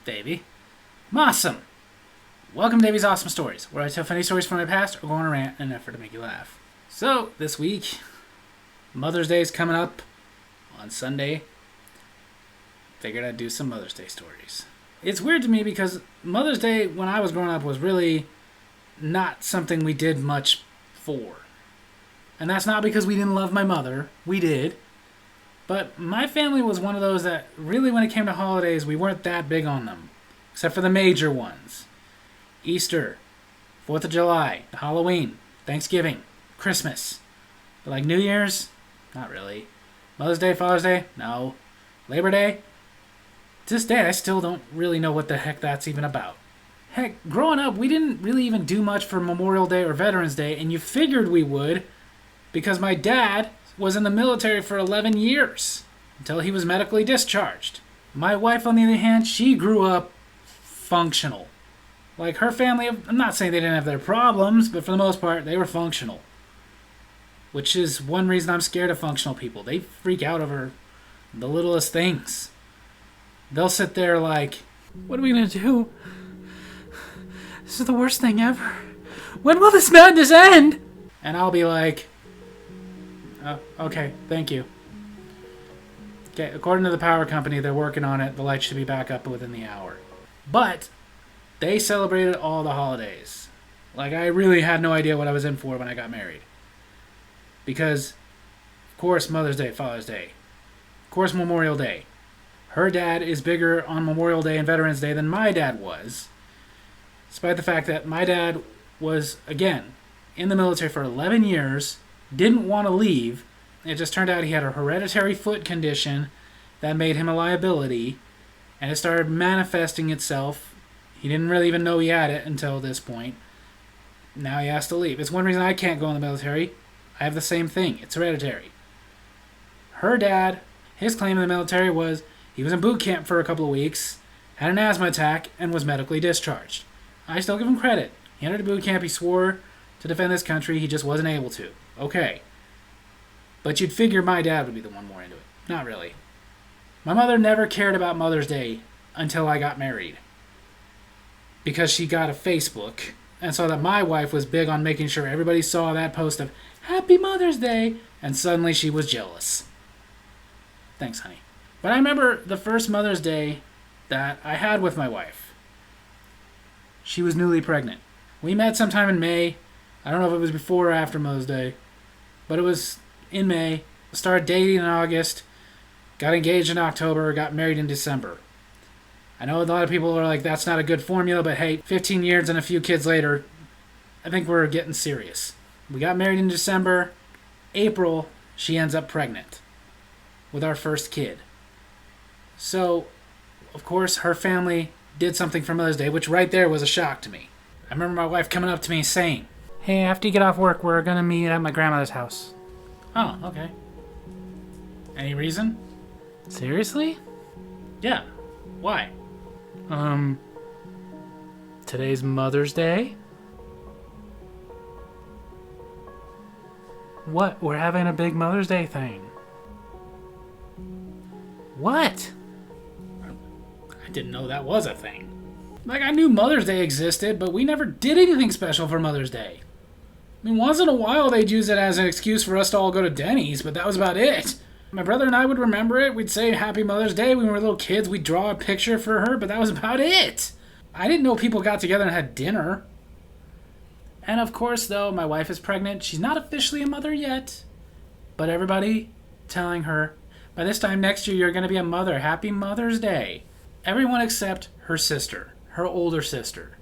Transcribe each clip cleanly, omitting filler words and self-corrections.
Davy. I'm awesome. Welcome to Davy's Awesome Stories, where I tell funny stories from my past or go on a rant in an effort to make you laugh. So, this week, Mother's Day is coming up on Sunday. Figured I'd do some Mother's Day stories. It's weird to me because Mother's Day, when I was growing up, was really not something we did much for. And that's not because we didn't love my mother. We did. But my family was one of those that really, when it came to holidays, we weren't that big on them. Except for the major ones. Easter, 4th of July, Halloween, Thanksgiving, Christmas. But like New Year's? Not really. Mother's Day, Father's Day? No. Labor Day? To this day, I still don't really know what the heck that's even about. Heck, growing up, we didn't really even do much for Memorial Day or Veterans Day, and you figured we would because my dad was in the military for 11 years until he was medically discharged. My wife, on the other hand, she grew up functional. Like her family, I'm not saying they didn't have their problems, but for the most part, they were functional. Which is one reason I'm scared of functional people. They freak out over the littlest things. They'll sit there like, what are we going to do? This is the worst thing ever. When will this madness end? And I'll be like, okay, thank you. Okay, according to the power company, they're working on it. The lights should be back up within the hour. But they celebrated all the holidays. Like, I really had no idea what I was in for when I got married. Because, of course, Mother's Day, Father's Day. Of course, Memorial Day. Her dad is bigger on Memorial Day and Veterans Day than my dad was. Despite the fact that my dad was, again, in the military for 11 years, didn't want to leave. It just turned out he had a hereditary foot condition that made him a liability, and it started manifesting itself. He didn't really even know he had it until this point. Now he has to leave. It's one reason I can't go in the military. I have the same thing. It's hereditary. Her dad, his claim in the military was he was in boot camp for a couple of weeks, had an asthma attack, and was medically discharged. I still give him credit. He entered a boot camp. He swore to defend this country. He just wasn't able to. Okay. But you'd figure my dad would be the one more into it. Not really. My mother never cared about Mother's Day until I got married. Because she got a Facebook and saw that my wife was big on making sure everybody saw that post of Happy Mother's Day, and suddenly she was jealous. Thanks, honey. But I remember the first Mother's Day that I had with my wife. She was newly pregnant. We met sometime in May. I don't know if it was before or after Mother's Day, but it was in May. Started dating in August, got engaged in October, got married in December. I know a lot of people are like, that's not a good formula, but hey, 15 years and a few kids later, I think we're getting serious. We got married in December. April, she ends up pregnant with our first kid. So, of course, her family did something for Mother's Day, which right there was a shock to me. I remember my wife coming up to me saying, hey, after you get off work, we're going to meet at my grandmother's house. Oh, okay. Any reason? Seriously? Yeah. Why? Today's Mother's Day? What? We're having a big Mother's Day thing. What? I didn't know that was a thing. Like, I knew Mother's Day existed, but we never did anything special for Mother's Day. I mean, once in a while they'd use it as an excuse for us to all go to Denny's, but that was about it. My brother and I would remember it. We'd say Happy Mother's Day when we were little kids. We'd draw a picture for her, but that was about it. I didn't know people got together and had dinner. And of course, though, my wife is pregnant. She's not officially a mother yet. But everybody telling her, by this time next year, you're going to be a mother. Happy Mother's Day. Everyone except her sister, her older sister,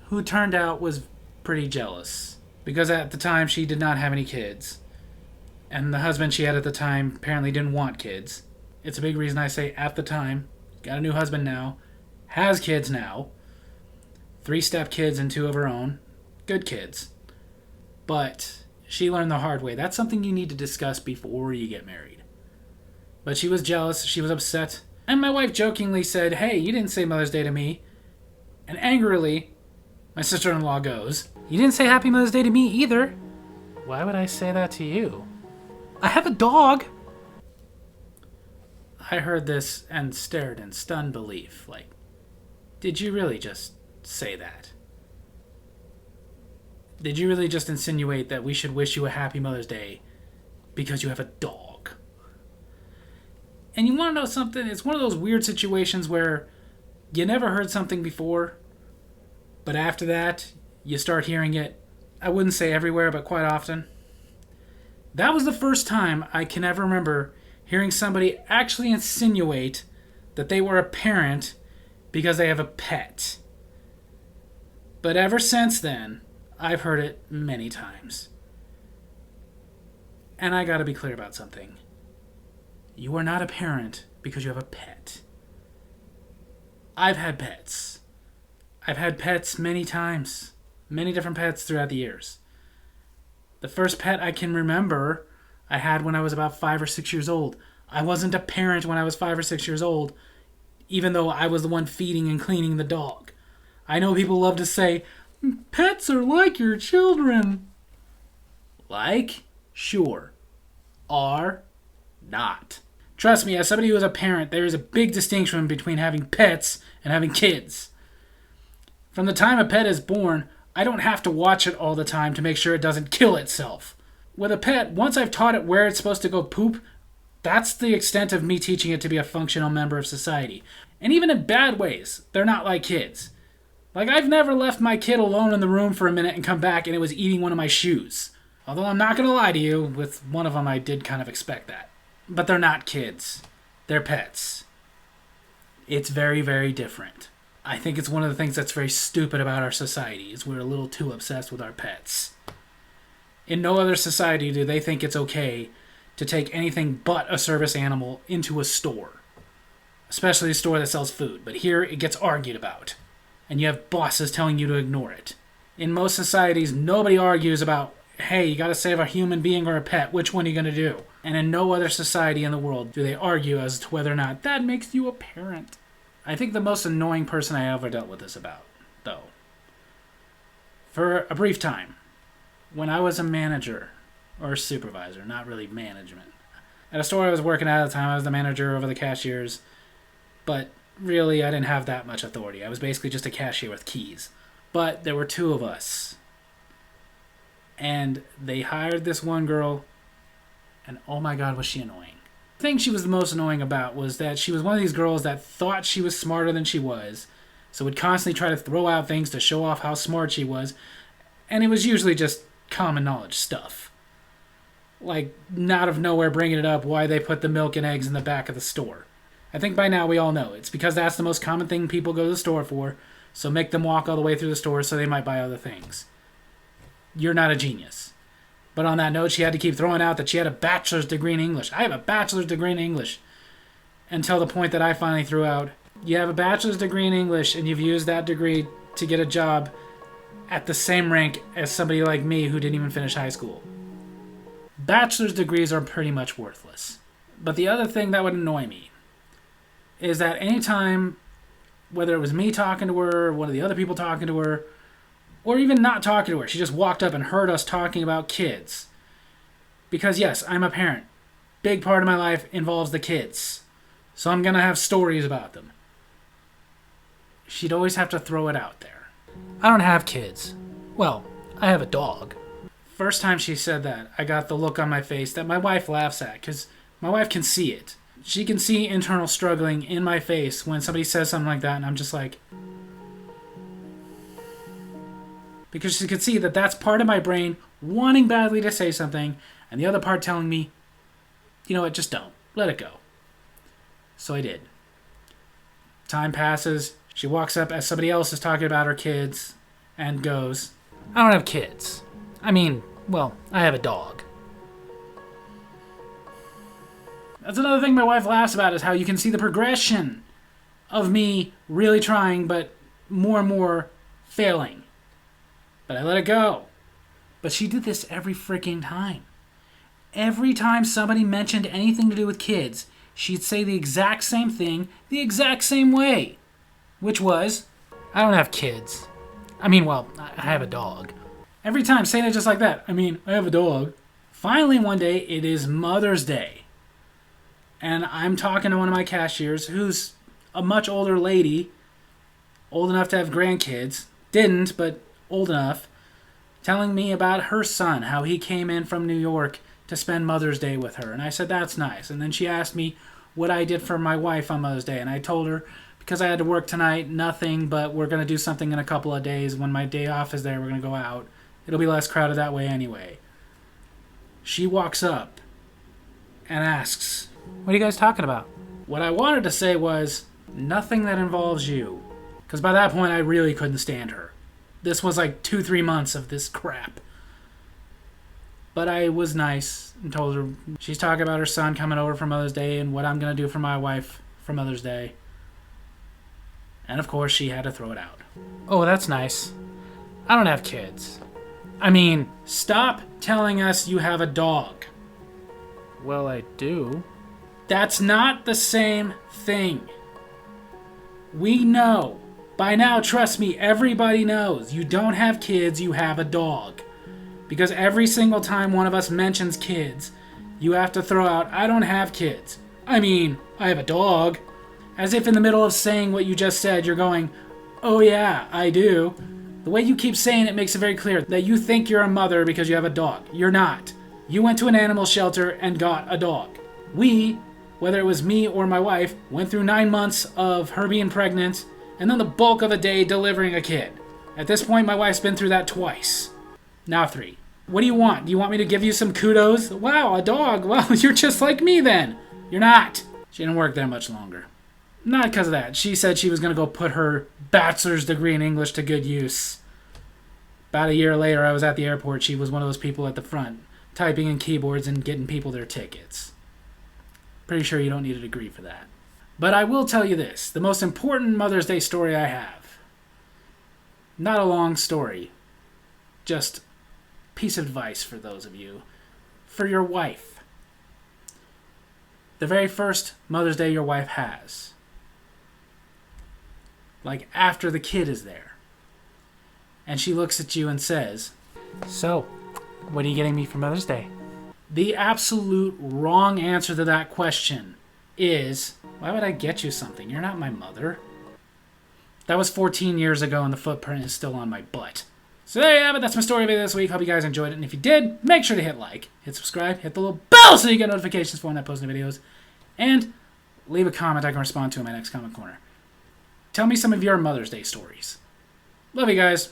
who turned out was pretty jealous. Because at the time, she did not have any kids. And the husband she had at the time apparently didn't want kids. It's a big reason I say at the time. Got a new husband now. Has kids now. 3 step kids and 2 of her own. Good kids. But she learned the hard way. That's something you need to discuss before you get married. But she was jealous. She was upset. And my wife jokingly said, hey, you didn't say Mother's Day to me. And angrily, my sister-in-law goes, you didn't say Happy Mother's Day to me either. Why would I say that to you? I have a dog. I heard this and stared in stunned belief. Like, Did you really just say that? Did you really just insinuate that we should wish you a happy Mother's Day because you have a dog? And you want to know something? It's one of those weird situations where you never heard something before, but after that, you start hearing it. I wouldn't say everywhere, but quite often. That was the first time I can ever remember hearing somebody actually insinuate that they were a parent because they have a pet. But ever since then, I've heard it many times. And I gotta be clear about something. You are not a parent because you have a pet. I've had pets. I've had pets many times. Many different pets throughout the years. The first pet I can remember I had when I was about 5 or 6 years old. I wasn't a parent when I was 5 or 6 years old, even though I was the one feeding and cleaning the dog. I know people love to say, pets are like your children. Like? Sure. Are not. Trust me, as somebody who is a parent, there is a big distinction between having pets and having kids. From the time a pet is born, I don't have to watch it all the time to make sure it doesn't kill itself. With a pet, once I've taught it where it's supposed to go poop, that's the extent of me teaching it to be a functional member of society. And even in bad ways, they're not like kids. Like, I've never left my kid alone in the room for a minute and come back and it was eating one of my shoes. Although I'm not going to lie to you, with one of them I did kind of expect that. But they're not kids. They're pets. It's very, very different. I think it's one of the things that's very stupid about our society is we're a little too obsessed with our pets. In no other society do they think it's okay to take anything but a service animal into a store. Especially a store that sells food. But here it gets argued about. And you have bosses telling you to ignore it. In most societies, nobody argues about, hey, you gotta save a human being or a pet. Which one are you gonna do? And in no other society in the world do they argue as to whether or not that makes you a parent. I think the most annoying person I ever dealt with this about, though. For a brief time, when I was a manager, or a supervisor, not really management. At a store I was working at the time, I was the manager over the cashiers, but really I didn't have that much authority. I was basically just a cashier with keys. But there were 2 of us. And they hired this one girl, and oh my god was she annoying. The thing she was the most annoying about was that she was one of these girls that thought she was smarter than she was, so would constantly try to throw out things to show off how smart she was, and it was usually just common knowledge stuff. Like, out of nowhere bringing it up why they put the milk and eggs in the back of the store. I think by now we all know it's because that's the most common thing people go to the store for, so make them walk all the way through the store so they might buy other things. You're not a genius. But on that note, she had to keep throwing out that she had a bachelor's degree in English. I have a bachelor's degree in English. Until the point that I finally threw out, you have a bachelor's degree in English and you've used that degree to get a job at the same rank as somebody like me who didn't even finish high school. Bachelor's degrees are pretty much worthless. But the other thing that would annoy me is that anytime, whether it was me talking to her, or one of the other people talking to her, or even not talking to her, she just walked up and heard us talking about kids. Because yes, I'm a parent. Big part of my life involves the kids. So I'm going to have stories about them. She'd always have to throw it out there. I don't have kids. Well, I have a dog. First time she said that, I got the look on my face that my wife laughs at, because my wife can see it. She can see internal struggling in my face when somebody says something like that, and I'm just like... Because she could see that that's part of my brain wanting badly to say something, and the other part telling me, you know what, just don't. Let it go. So I did. Time passes. She walks up as somebody else is talking about her kids, and goes, I don't have kids. I mean, well, I have a dog. That's another thing my wife laughs about, is how you can see the progression of me really trying, but more and more failing. But I let it go. But she did this every freaking time. Every time somebody mentioned anything to do with kids, she'd say the exact same thing, the exact same way. Which was, I don't have kids. I mean, well, I have a dog. Every time saying it just like that. I mean, I have a dog. Finally, one day, it is Mother's Day. And I'm talking to one of my cashiers, who's a much older lady, old enough to have grandkids, didn't, but old enough, telling me about her son, how he came in from New York to spend Mother's Day with her. And I said, that's nice. And then she asked me what I did for my wife on Mother's Day. And I told her, because I had to work tonight, nothing, but we're going to do something in a couple of days. When my day off is there, we're going to go out. It'll be less crowded that way anyway. She walks up and asks, what are you guys talking about? What I wanted to say was, nothing that involves you. Because by that point, I really couldn't stand her. This was like 2-3 months of this crap. But I was nice and told her she's talking about her son coming over for Mother's Day and what I'm going to do for my wife for Mother's Day. And of course, she had to throw it out. Oh, that's nice. I don't have kids. I mean, stop telling us you have a dog. Well, I do. That's not the same thing. We know. By now, trust me, everybody knows. You don't have kids, you have a dog. Because every single time one of us mentions kids, you have to throw out, I don't have kids. I mean, I have a dog. As if in the middle of saying what you just said, you're going, oh yeah, I do. The way you keep saying it makes it very clear that you think you're a mother because you have a dog. You're not. You went to an animal shelter and got a dog. We, whether it was me or my wife, went through 9 months of her being pregnant and then the bulk of a day delivering a kid. At this point, my wife's been through that twice. Now 3. What do you want? Do you want me to give you some kudos? Wow, a dog. Well, you're just like me then. You're not. She didn't work there much longer. Not because of that. She said she was going to go put her bachelor's degree in English to good use. About a year later, I was at the airport. She was one of those people at the front, typing in keyboards and getting people their tickets. Pretty sure you don't need a degree for that. But I will tell you this, the most important Mother's Day story I have. Not a long story. Just a piece of advice for those of you. For your wife. The very first Mother's Day your wife has. Like after the kid is there. And she looks at you and says, so, what are you getting me for Mother's Day? The absolute wrong answer to that question is, why would I get you something? You're not my mother. That was 14 years ago and the footprint is still on my butt. So there you have it. That's my story of it this week. Hope you guys enjoyed it. And if you did, make sure to hit like, hit subscribe, hit the little bell so you get notifications for when I post new videos. And leave a comment I can respond to in my next comment corner. Tell me some of your Mother's Day stories. Love you guys.